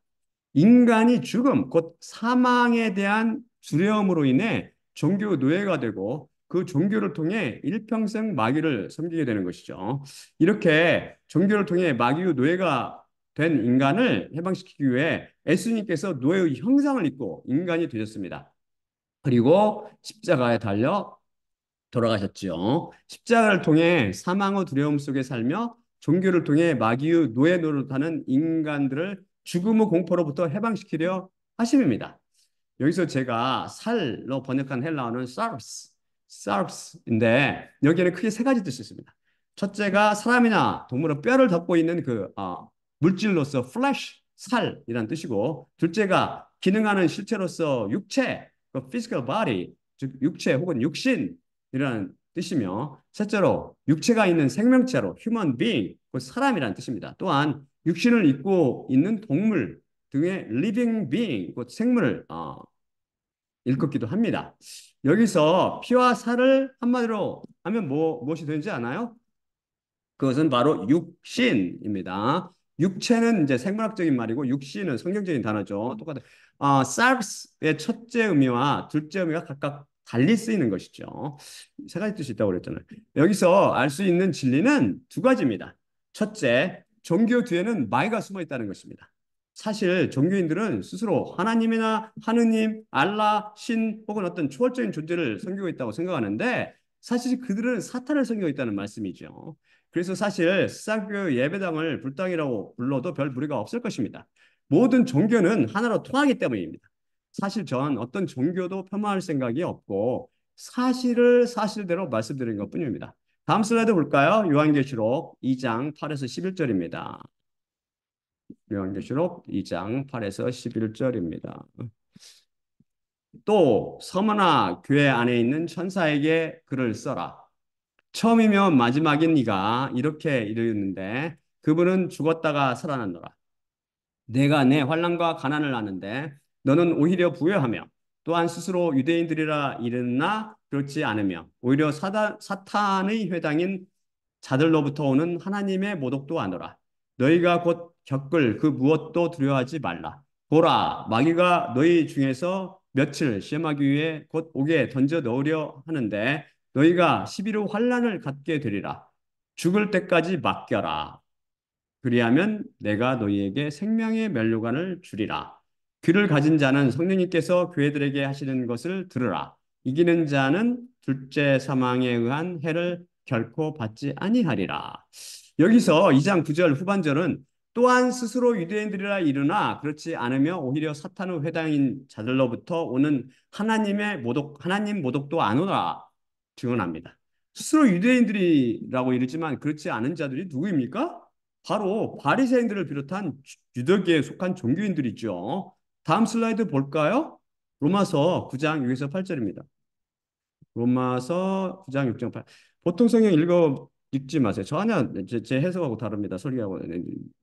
인간이 죽음, 곧 사망에 대한 두려움으로 인해 종교 노예가 되고 그 종교를 통해 일평생 마귀를 섬기게 되는 것이죠. 이렇게 종교를 통해 마귀의 노예가 된 인간을 해방시키기 위해 예수님께서 노예의 형상을 입고 인간이 되셨습니다. 그리고 십자가에 달려 돌아가셨지요. 십자가를 통해 사망의 두려움 속에 살며 종교를 통해 마귀의 노예 노릇하는 인간들을 죽음의 공포로부터 해방시키려 하심입니다. 여기서 제가 살로 번역한 헬라어는 sarps인데 여기에는 크게 세 가지 뜻이 있습니다. 첫째가 사람이나 동물의 뼈를 덮고 있는 그 물질로서 flesh, 살이라는 뜻이고 둘째가 기능하는 실체로서 육체, 그 physical body, 즉 육체 혹은 육신이라는 뜻이며 셋째로 육체가 있는 생명체로 human being, 그 사람이라는 뜻입니다. 또한 육신을 입고 있는 동물 등의 living being, 곧 생물을 일컫기도 합니다. 여기서 피와 살을 한마디로 하면 무엇이 되는지 아나요? 그것은 바로 육신입니다. 육체는 이제 생물학적인 말이고 육신은 성경적인 단어죠. 똑같아요. sarx의 첫째 의미와 둘째 의미가 각각 달리 쓰이는 것이죠. 세 가지 뜻이 있다고 그랬잖아요. 여기서 알 수 있는 진리는 두 가지입니다. 첫째, 종교 뒤에는 마귀가 숨어 있다는 것입니다. 사실 종교인들은 스스로 하나님이나 하느님, 알라, 신 혹은 어떤 초월적인 존재를 섬기고 있다고 생각하는데 사실 그들은 사탄을 섬기고 있다는 말씀이죠. 그래서 사실 사교 예배당을 불당이라고 불러도 별 무리가 없을 것입니다. 모든 종교는 하나로 통하기 때문입니다. 사실 전 어떤 종교도 폄하할 생각이 없고 사실을 사실대로 말씀드리는 것뿐입니다. 다음 슬라이드 볼까요? 요한계시록 2장 8에서 11절입니다. 요한계시록 2장 8에서 11절입니다. 또 서머나 교회 안에 있는 천사에게 글을 써라. 처음이며 마지막인 이가 이렇게 이르는데 그분은 죽었다가 살아났노라. 내가 내 환난과 가난을 아는데 너는 오히려 부여하며 또한 스스로 유대인들이라 이르나 그렇지 않으며 오히려 사탄의 회당인 자들로부터 오는 하나님의 모독도 아노라. 너희가 곧 겪을 그 무엇도 두려워하지 말라. 보라, 마귀가 너희 중에서 며칠 시험하기 위해 곧 옥에 던져 넣으려 하는데 너희가 11호 환난을 갖게 되리라. 죽을 때까지 맡겨라. 그리하면 내가 너희에게 생명의 면류관을 주리라. 귀를 가진 자는 성령님께서 교회들에게 하시는 것을 들으라. 이기는 자는 둘째 사망에 의한 해를 결코 받지 아니하리라. 여기서 2장 9절 후반절은 또한 스스로 유대인들이라 이르나 그렇지 않으며 오히려 사탄의 회당인 자들로부터 오는 하나님 모독도 안 오라 증언합니다. 스스로 유대인들이라고 이르지만 그렇지 않은 자들이 누구입니까? 바로 바리새인들을 비롯한 유대교에 속한 종교인들이죠. 다음 슬라이드 볼까요? 로마서 9장 6에서 8절입니다. 로마서 9장 6장 8. 보통 성경 읽지 마세요. 전혀 제 해석하고 다릅니다. 설교하고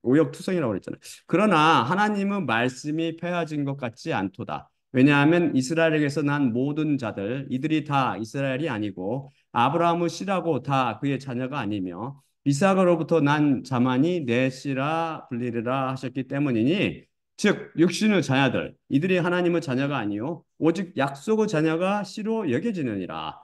오역투성이라고 그랬잖아요. 그러나 하나님은 말씀이 폐하진 것 같지 않도다. 왜냐하면 이스라엘에게서 난 모든 자들 이들이 다 이스라엘이 아니고 아브라함의 씨라고 다 그의 자녀가 아니며 이삭으로부터 난 자만이 내 씨라 불리리라 하셨기 때문이니 즉 육신의 자녀들 이들이 하나님의 자녀가 아니요 오직 약속의 자녀가 씨로 여겨지느니라.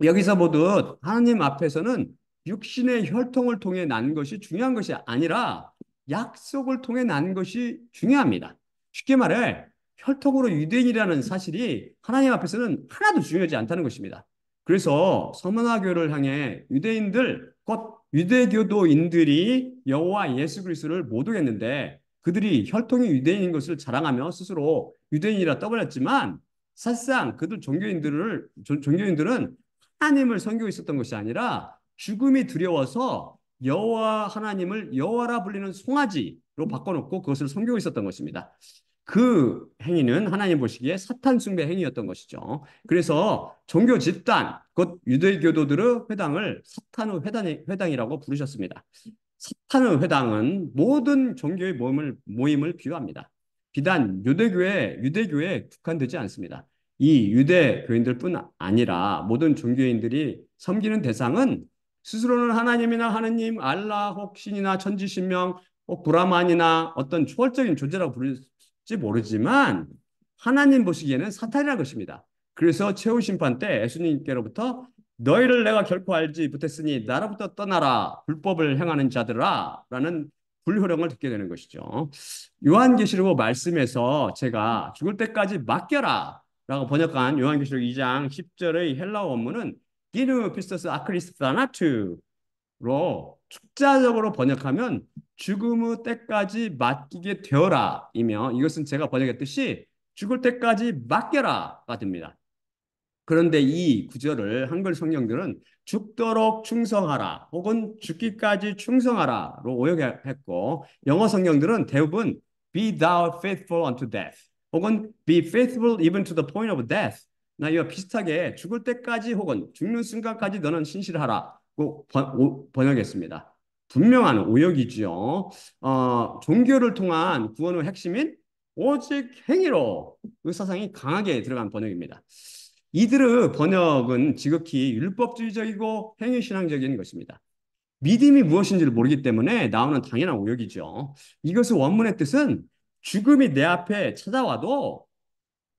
여기서 보듯 하나님 앞에서는 육신의 혈통을 통해 난 것이 중요한 것이 아니라 약속을 통해 난 것이 중요합니다. 쉽게 말해 혈통으로 유대인이라는 사실이 하나님 앞에서는 하나도 중요하지 않다는 것입니다. 그래서 서문화교를 향해 유대인들 곧 유대교도인들이 여호와 예수 그리스도를 모독했는데 그들이 혈통이 유대인인 것을 자랑하며 스스로 유대인이라 떠벌렸지만 사실상 그들 종교인들은 하나님을 섬기고 있었던 것이 아니라 죽음이 두려워서 여호와 하나님을 여호와라 불리는 송아지로 바꿔놓고 그것을 섬기고 있었던 것입니다. 그 행위는 하나님 보시기에 사탄 숭배 행위였던 것이죠. 그래서 종교 집단, 곧 유대교도들의 회당을 사탄의 회당이라고 부르셨습니다. 사탄의 회당은 모든 종교의 모임을 비유합니다. 비단 유대교에 국한되지 않습니다. 이 유대교인들뿐 아니라 모든 종교인들이 섬기는 대상은 스스로는 하나님이나 하느님, 알라, 혹 신이나 천지신명, 혹 브라만이나 어떤 초월적인 존재라고 부를지 모르지만 하나님 보시기에는 사탄이라는 것입니다. 그래서 최후 심판 때 예수님께로부터 너희를 내가 결코 알지 못했으니 나로부터 떠나라 불법을 행하는 자들아 라는 불효령을 듣게 되는 것이죠. 요한계시록 말씀에서 제가 죽을 때까지 맡겨라 라고 번역한 요한계시록 2장 10절의 헬라어 원문은 기누 피스토스 아크리스 타나투로 축자적으로 번역하면 죽음의 때까지 맡기게 되어라 이며 이것은 제가 번역했듯이 죽을 때까지 맡겨라가 됩니다. 그런데 이 구절을 한글 성경들은 죽도록 충성하라 혹은 죽기까지 충성하라로 오역했고 영어 성경들은 대부분 be thou faithful unto death 혹은 be faithful even to the point of death 나 이와 비슷하게 죽을 때까지 혹은 죽는 순간까지 너는 신실하라고 번역했습니다. 분명한 오역이지요. 종교를 통한 구원의 핵심인 오직 행위로 그 사상이 강하게 들어간 번역입니다. 이들의 번역은 지극히 율법주의적이고 행위신앙적인 것입니다. 믿음이 무엇인지를 모르기 때문에 나오는 당연한 오역이죠. 이것의 원문의 뜻은 죽음이 내 앞에 찾아와도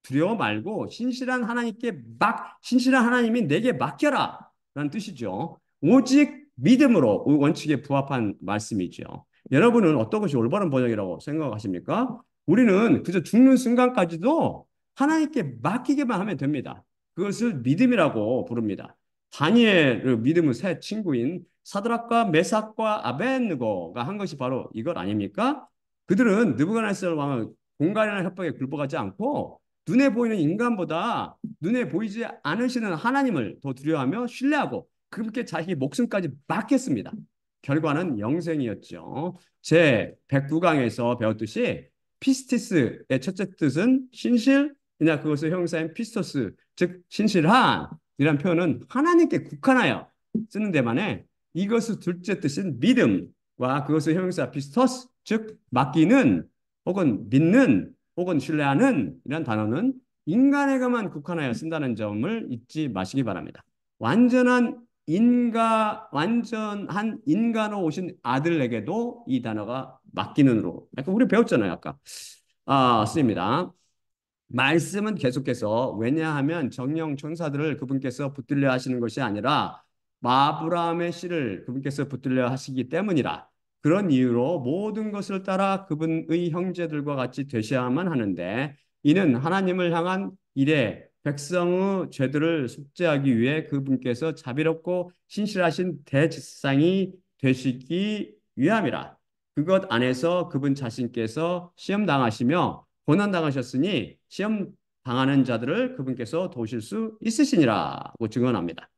두려워 말고 신실한 하나님이 내게 맡겨라 라는 뜻이죠. 오직 믿음으로 원칙에 부합한 말씀이죠. 여러분은 어떤 것이 올바른 번역이라고 생각하십니까? 우리는 그저 죽는 순간까지도 하나님께 맡기게만 하면 됩니다. 그것을 믿음이라고 부릅니다. 다니엘의 믿음의 새 친구인 사드락과 메삭과 아벤느고가 한 것이 바로 이것 아닙니까? 그들은 느부갓네살 왕의 공갈이나 협박에 굴복하지 않고 눈에 보이는 인간보다 눈에 보이지 않으시는 하나님을 더 두려워하며 신뢰하고 그분께 자기 목숨까지 맡겼습니다. 결과는 영생이었죠. 제 109강에서 배웠듯이 피스티스의 첫째 뜻은 신실이나 그것의 형사인 피스토스, 즉 신실한 이란 표현은 하나님께 국한하여 쓰는 데만에 이것의 둘째 뜻인 믿음과 그것의 형용사 피스토스, 즉 맡기는 혹은 믿는 혹은 신뢰하는 이란 단어는 인간에게만 국한하여 쓴다는 점을 잊지 마시기 바랍니다. 완전한 인간으로 오신 아들에게도 이 단어가 맡기는으로. 약간 우리 배웠잖아요, 아까. 쓰입니다. 말씀은 계속해서 왜냐하면 정령 천사들을 그분께서 붙들려 하시는 것이 아니라 아브라함의 씨를 그분께서 붙들려 하시기 때문이라. 그런 이유로 모든 것을 따라 그분의 형제들과 같이 되셔야만 하는데 이는 하나님을 향한 일에 백성의 죄들을 속죄하기 위해 그분께서 자비롭고 신실하신 대제사장이 되시기 위함이라. 그것 안에서 그분 자신께서 시험 당하시며 고난 당하셨으니 시험 당하는 자들을 그분께서 도우실 수 있으시니라고 증언합니다.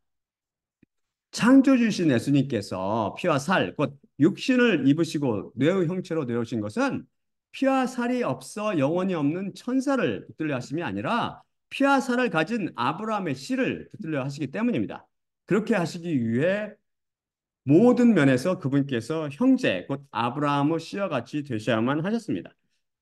창조주신 예수님께서 피와 살, 곧 육신을 입으시고 뇌의 형체로 내려오신 것은 피와 살이 없어 영원히 없는 천사를 붙들려 하심이 아니라 피와 살을 가진 아브라함의 씨를 붙들려 하시기 때문입니다. 그렇게 하시기 위해 모든 면에서 그분께서 형제, 곧 아브라함의 씨와 같이 되셔야만 하셨습니다.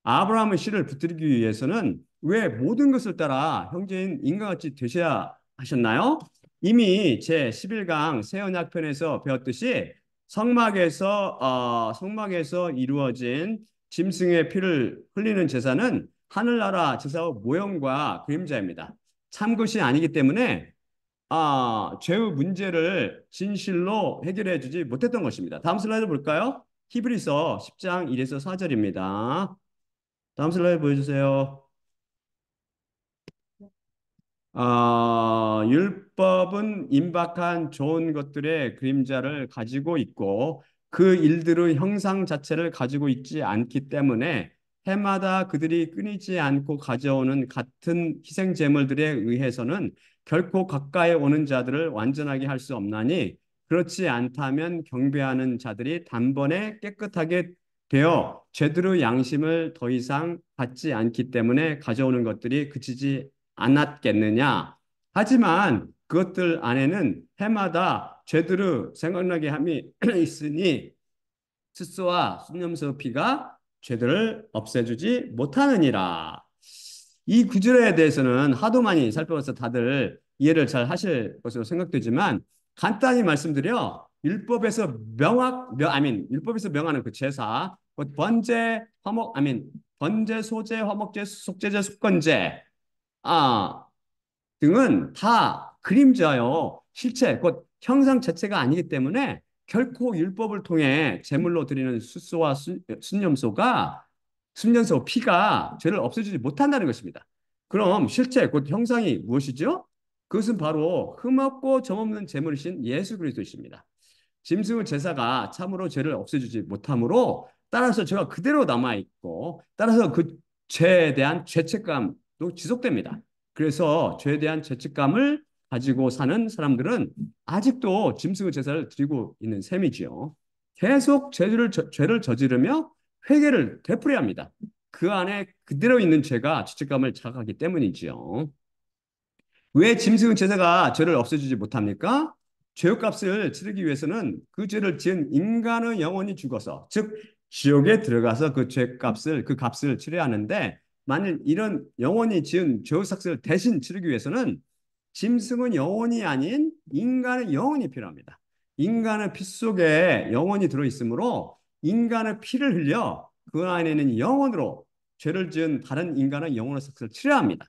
아브라함의 씨를 붙들기 위해서는 왜 모든 것을 따라 형제인 인간같이 되셔야 하셨나요? 이미 제 11강 새언약편에서 배웠듯이 성막에서 이루어진 짐승의 피를 흘리는 제사는 하늘나라 제사의 모형과 그림자입니다. 참 것이 아니기 때문에 죄의 문제를 진실로 해결해 주지 못했던 것입니다. 다음 슬라이드 볼까요? 히브리서 10장 1에서 4절입니다. 다음 슬라이드 보여주세요. 율법은 임박한 좋은 것들의 그림자를 가지고 있고 그 일들의 형상 자체를 가지고 있지 않기 때문에 해마다 그들이 끊이지 않고 가져오는 같은 희생 제물들에 의해서는 결코 가까이 오는 자들을 완전하게 할 수 없나니 그렇지 않다면 경배하는 자들이 단번에 깨끗하게 되어 제대로 양심을 더 이상 받지 않기 때문에 가져오는 것들이 그치지 않았겠느냐. 하지만 그것들 안에는 해마다 죄들을 생각나게 함이 있으니 스스와 순념서 피가 죄들을 없애주지 못하느니라. 이 구절에 대해서는 하도 많이 살펴봐서 다들 이해를 잘 하실 것으로 생각되지만 간단히 말씀드려 율법에서 명하는 그 제사, 곧 번제, 화목, 번제, 소제, 화목제, 속제제, 속건제, 아, 등은 다 그림자요. 실체, 곧 형상 자체가 아니기 때문에 결코 율법을 통해 제물로 드리는 수소와 순념소, 피가 죄를 없애주지 못한다는 것입니다. 그럼 실체, 곧 형상이 무엇이죠? 그것은 바로 흠없고 점없는 제물이신 예수 그리스도이십니다. 짐승의 제사가 참으로 죄를 없애주지 못하므로 따라서 죄가 그대로 남아있고 따라서 그 죄에 대한 죄책감도 지속됩니다. 그래서 죄에 대한 죄책감을 가지고 사는 사람들은 아직도 짐승의 제사를 드리고 있는 셈이지요. 계속 죄를 저지르며 회개를 되풀이해야 합니다. 그 안에 그대로 있는 죄가 죄책감을 자각하기 때문이지요. 왜 짐승 제사가 죄를 없애주지 못합니까? 죄값을 치르기 위해서는 그 죄를 지은 인간의 영혼이 죽어서, 즉 지옥에 들어가서 그 값을 치러야 하는데, 만일 이런 영혼이 지은 죄값을 대신 치르기 위해서는 짐승은 영혼이 아닌 인간의 영혼이 필요합니다. 인간의 피 속에 영혼이 들어있으므로 인간의 피를 흘려 그 안에는 영혼으로 죄를 지은 다른 인간의 영혼의 삭을 치러야 합니다.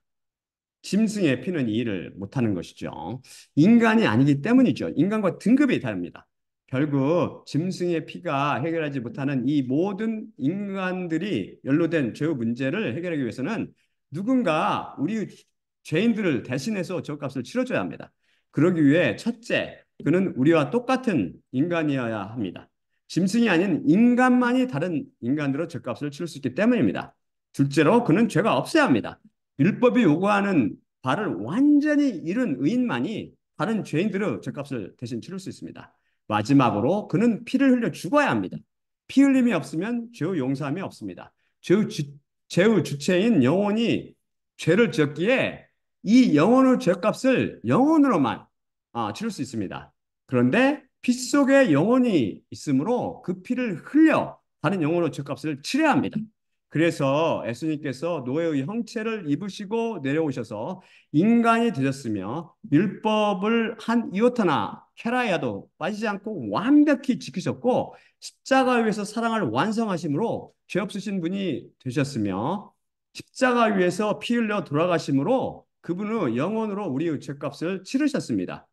짐승의 피는 이 일을 못하는 것이죠. 인간이 아니기 때문이죠. 인간과 등급이 다릅니다. 결국 짐승의 피가 해결하지 못하는 이 모든 인간들이 연루된 죄의 문제를 해결하기 위해서는 누군가 우리 죄인들을 대신해서 죄값을 치러줘야 합니다. 그러기 위해 첫째, 그는 우리와 똑같은 인간이어야 합니다. 짐승이 아닌 인간만이 다른 인간들로 죄값을 치를 수 있기 때문입니다. 둘째로 그는 죄가 없어야 합니다. 율법이 요구하는 바를 완전히 이룬 의인만이 다른 죄인들의 죄값을 대신 치를 수 있습니다. 마지막으로 그는 피를 흘려 죽어야 합니다. 피 흘림이 없으면 죄의 용서함이 없습니다. 죄의 주체인 영혼이 죄를 지었기에 이 영혼의 죄값을 영혼으로만 치를 수 있습니다. 그런데 피 속에 영혼이 있으므로 그 피를 흘려 다른 영혼의 죄값을 치러야 합니다. 그래서 예수님께서 노예의 형체를 입으시고 내려오셔서 인간이 되셨으며 율법을 한 이오타나 케라야도 빠지지 않고 완벽히 지키셨고 십자가 위에서 사랑을 완성하심으로 죄 없으신 분이 되셨으며 십자가 위에서 피 흘려 돌아가심으로 그분의 영혼으로 우리의 죄값을 치르셨습니다.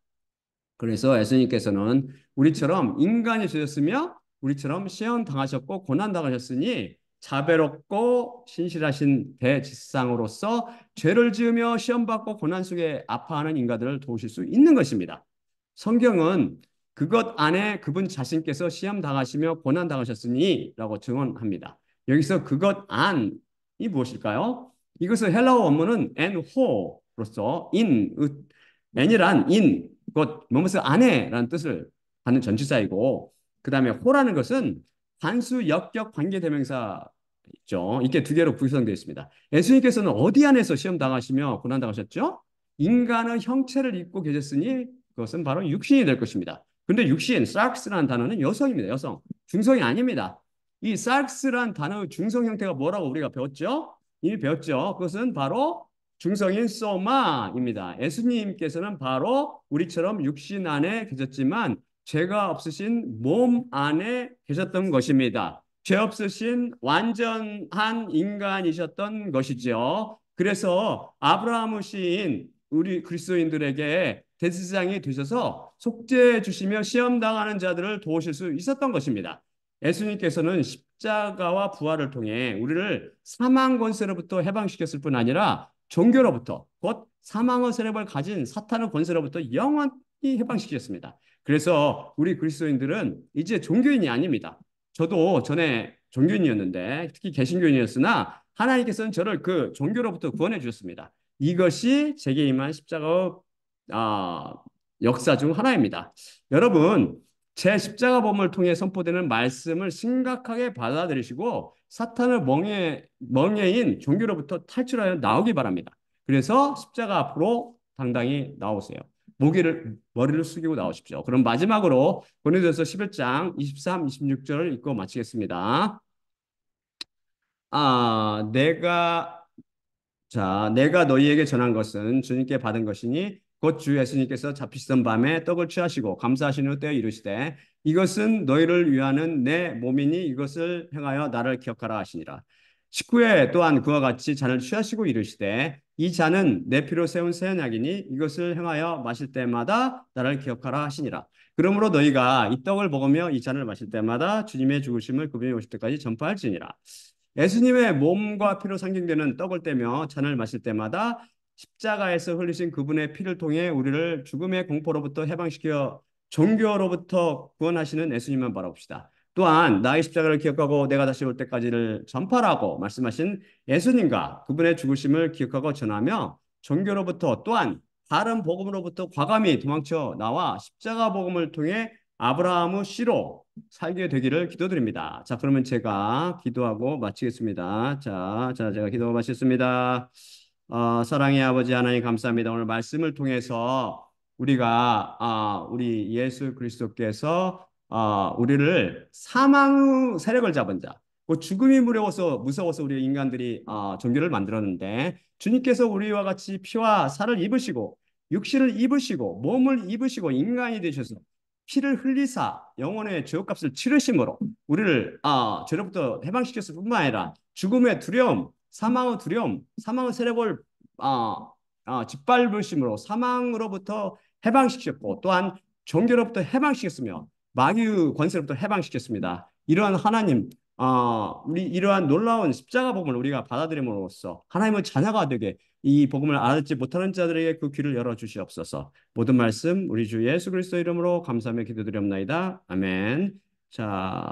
그래서 예수님께서는 우리처럼 인간이 되셨으며 우리처럼 시험 당하셨고 고난 당하셨으니 자배롭고 신실하신 대지상으로서 죄를 지으며 시험 받고 고난 속에 아파하는 인간들을 도우실 수 있는 것입니다. 성경은 그것 안에 그분 자신께서 시험 당하시며 고난 당하셨으니라고 증언합니다. 여기서 그것 안이 무엇일까요? 이것을 헬라어 원문은 엔호로서 엔이란 곧 뭐뭇을 안에라는 뜻을 갖는 전치사이고 그 다음에 호라는 것은 단수 역격 관계대명사 있죠. 이게 두 개로 구성되어 있습니다. 예수님께서는 어디 안에서 시험 당하시며 고난 당하셨죠? 인간의 형체를 입고 계셨으니 그것은 바로 육신이 될 것입니다. 근데 육신, sarx라는 단어는 여성입니다. 여성. 중성이 아닙니다. 이 sarx라는 단어의 중성 형태가 뭐라고 우리가 배웠죠? 이미 배웠죠. 그것은 바로 중성인 소마입니다. 예수님께서는 바로 우리처럼 육신 안에 계셨지만 죄가 없으신 몸 안에 계셨던 것입니다. 죄 없으신 완전한 인간이셨던 것이죠. 그래서 아브라함의 시인 우리 그리스도인들에게 대제사장이 되셔서 속죄해 주시며 시험 당하는 자들을 도우실 수 있었던 것입니다. 예수님께서는 십자가와 부활을 통해 우리를 사망 권세로부터 해방시켰을 뿐 아니라 종교로부터 곧 사망의 세력을 가진 사탄의 권세로부터 영원히 해방시키셨습니다. 그래서 우리 그리스도인들은 이제 종교인이 아닙니다. 저도 전에 종교인이었는데 특히 개신교인이었으나 하나님께서는 저를 그 종교로부터 구원해 주셨습니다. 이것이 제게 임한 십자가의 아, 역사 중 하나입니다. 여러분, 제 십자가 범을 통해 선포되는 말씀을 심각하게 받아들이시고 사탄의 멍에인 종교로부터 탈출하여 나오기 바랍니다. 그래서 십자가 앞으로 당당히 나오세요. 머리를 숙이고 나오십시오. 그럼 마지막으로 고린도서 11장 23, 26절을 읽고 마치겠습니다. 아, 내가 너희에게 전한 것은 주님께 받은 것이니 곧 주 예수님께서 잡히시던 밤에 떡을 취하시고 감사하신 후 떼어 이르시되 이것은 너희를 위하는 내 몸이니 이것을 행하여 나를 기억하라 하시니라. 식후에 또한 그와 같이 잔을 취하시고 이르시되 이 잔은 내 피로 세운 새 언약이니 이것을 행하여 마실 때마다 나를 기억하라 하시니라. 그러므로 너희가 이 떡을 먹으며 이 잔을 마실 때마다 주님의 죽으심을 그분이 오실 때까지 전파할지니라. 예수님의 몸과 피로 상징되는 떡을 떼며 잔을 마실 때마다 십자가에서 흘리신 그분의 피를 통해 우리를 죽음의 공포로부터 해방시켜 종교로부터 구원하시는 예수님만 바라봅시다. 또한 나의 십자가를 기억하고 내가 다시 올 때까지를 전파라고 말씀하신 예수님과 그분의 죽으심을 기억하고 전하며 종교로부터 또한 다른 복음으로부터 과감히 도망쳐 나와 십자가 복음을 통해 아브라함의 씨로 살게 되기를 기도드립니다. 자, 그러면 제가 기도하고 마치겠습니다. 제가 기도하고 마치겠습니다. 사랑의 아버지 하나님 감사합니다. 오늘 말씀을 통해서 우리 예수 그리스도께서 우리를 사망의 세력을 잡은 자, 그 죽음이 무서워서 우리 인간들이 종교를 만들었는데 주님께서 우리와 같이 피와 살을 입으시고 육신을 입으시고 몸을 입으시고 인간이 되셔서 피를 흘리사 영혼의 죄값을 치르심으로 우리를 죄로부터 해방시켰을 뿐만 아니라 죽음의 두려움, 사망의 두려움, 사망의 세력을 짓밟으심으로 사망으로부터 해방시켰고 또한 종교로부터 해방시켰으며 마귀의 권세로부터 해방시켰습니다. 이러한 하나님, 우리 이러한 놀라운 십자가 복음을 우리가 받아들임으로써 하나님의 자녀가 되게 이 복음을 알지 못하는 자들에게 그 귀를 열어 주시옵소서. 모든 말씀 우리 주 예수 그리스도 이름으로 감사하며 기도드리옵나이다. 아멘. 자.